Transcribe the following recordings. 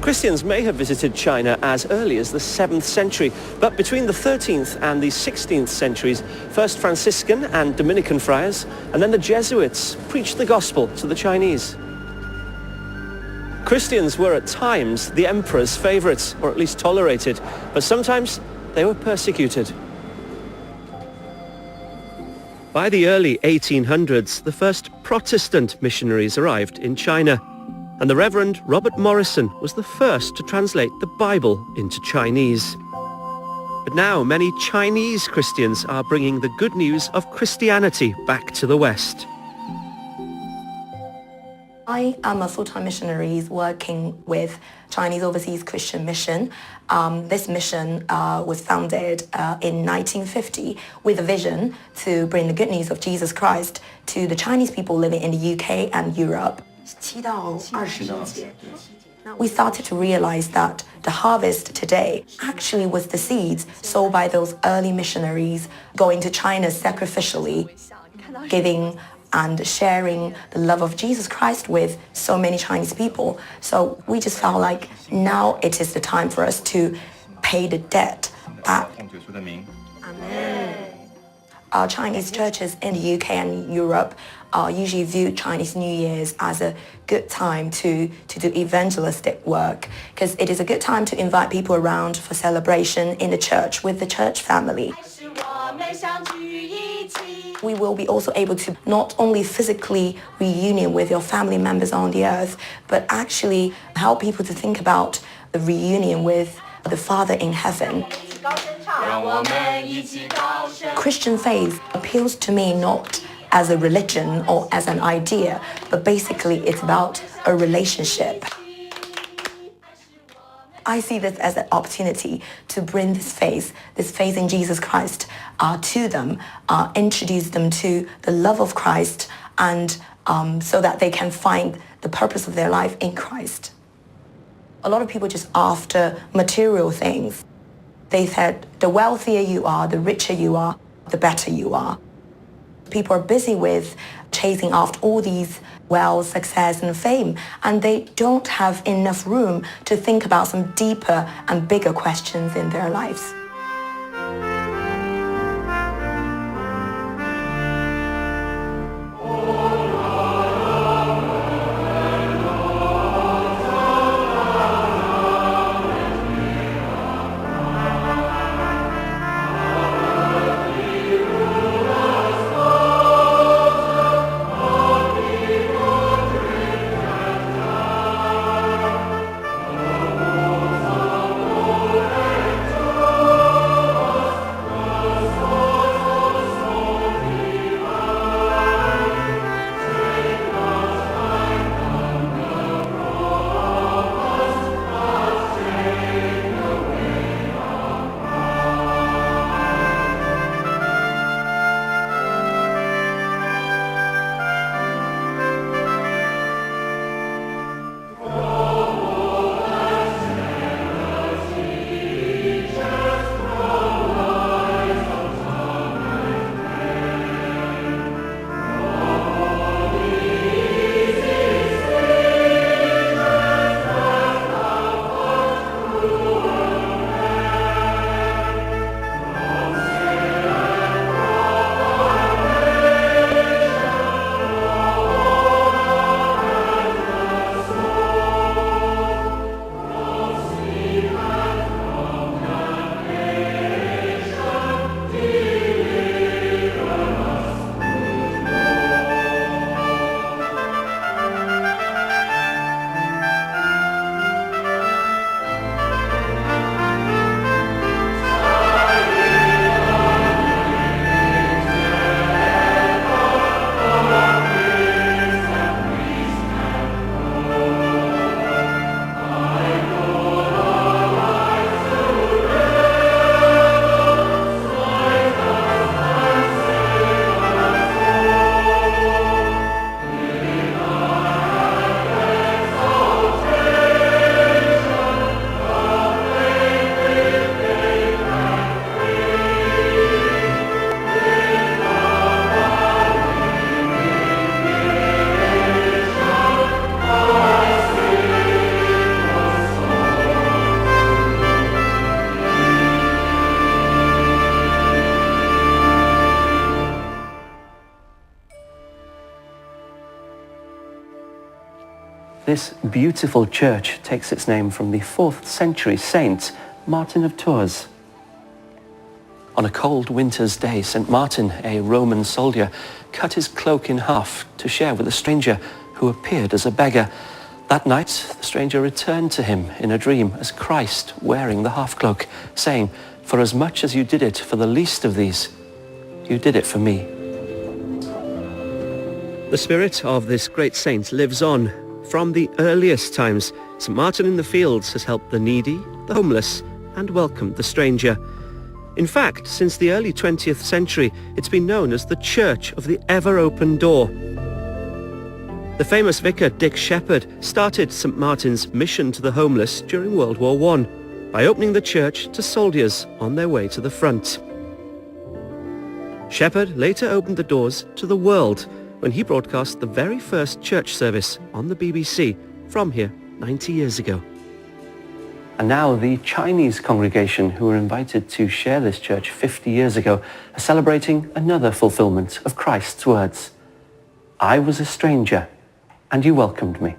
Christians may have visited China as early as the 7th century, but between the 13th and the 16th centuries, first Franciscan and Dominican friars, and then the Jesuits preached the gospel to the Chinese. Christians were at times the emperor's favorites, or at least tolerated, but sometimes they were persecuted. By the early 1800s, the first Protestant missionaries arrived in China, and the Reverend Robert Morrison was the first to translate the Bible into Chinese. But now many Chinese Christians are bringing the good news of Christianity back to the West. I am a full-time missionary working with Chinese Overseas Christian Mission. This mission was founded in 1950 with a vision to bring the good news of Jesus Christ to the Chinese people living in the UK and Europe. We started to realize that the harvest today actually was the seeds sown by those early missionaries going to China sacrificially, giving and sharing the love of Jesus Christ with so many Chinese people. So we just felt like now it is the time for us to pay the debt back. Amen. Chinese churches in the UK and Europe usually view Chinese New Year's as a good time to do evangelistic work, because it is a good time to invite people around for celebration in the church with the church family. We will be also able to not only physically reunion with your family members on the earth, but actually help people to think about the reunion with the Father in heaven. Christian faith appeals to me not as a religion or as an idea, but basically it's about a relationship. I see this as an opportunity to bring this faith in Jesus Christ to them, introduce them to the love of Christ, and so that they can find the purpose of their life in Christ. A lot of people just after material things. They said the wealthier you are, the richer you are, the better you are. People are busy with chasing after all these wealth, success, and fame, and they don't have enough room to think about some deeper and bigger questions in their lives. This beautiful church takes its name from the 4th century saint, Martin of Tours. On a cold winter's day, St. Martin, a Roman soldier, cut his cloak in half to share with a stranger who appeared as a beggar. That night, the stranger returned to him in a dream as Christ wearing the half-cloak, saying, "For as much as you did it for the least of these, you did it for me." The spirit of this great saint lives on. From the earliest times, St. Martin in the Fields has helped the needy, the homeless, and welcomed the stranger. In fact, since the early 20th century, it's been known as the Church of the Ever-Open Door. The famous vicar Dick Shepherd started St. Martin's mission to the homeless during World War I by opening the church to soldiers on their way to the front. Shepherd later opened the doors to the world when he broadcast the very first church service on the BBC from here 90 years ago. And now the Chinese congregation who were invited to share this church 50 years ago are celebrating another fulfillment of Christ's words. "I was a stranger, and you welcomed me."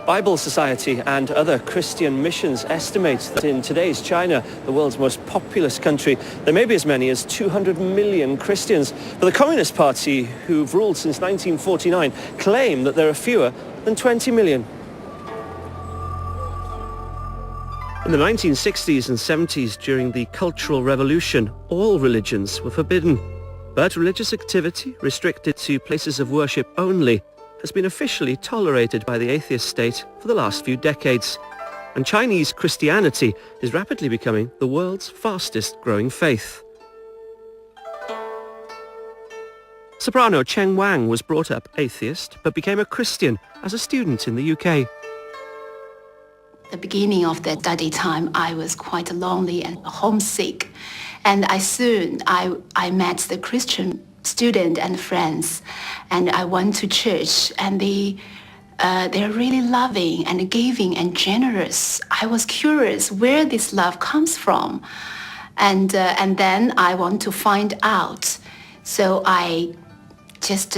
Bible Society and other Christian missions estimate that in today's China, the world's most populous country, there may be as many as 200 million Christians. But the Communist Party, who've ruled since 1949, claim that there are fewer than 20 million. In the 1960s and 70s, during the Cultural Revolution, all religions were forbidden. But religious activity, restricted to places of worship only, has been officially tolerated by the atheist state for the last few decades. And Chinese Christianity is rapidly becoming the world's fastest growing faith. Soprano Cheng Wang was brought up atheist but became a Christian as a student in the UK. The beginning of that study time, I was quite lonely and homesick. And I met the Christian student and friends, and I went to church, and they're really loving and giving and generous. I was curious where this love comes from, and then I want to find out. So I just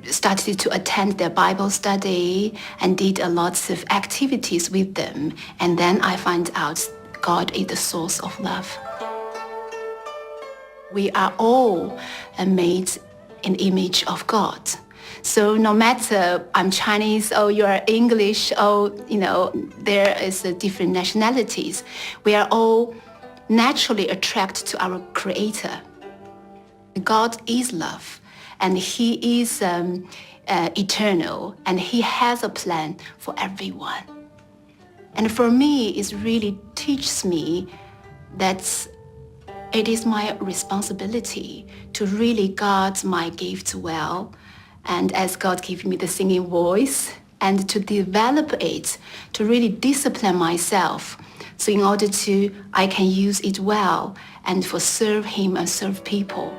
started to attend their Bible study and did lots of activities with them. And then I found out God is the source of love. We are all made in the image of God. So no matter I'm Chinese or you are English or, there is different nationalities, we are all naturally attracted to our Creator. God is love, and He is eternal, and He has a plan for everyone. And for me, it really teaches me that it is my responsibility to really guard my gift well, and as God gave me the singing voice, and to develop it, to really discipline myself, so in order I can use it well and for serve Him and serve people.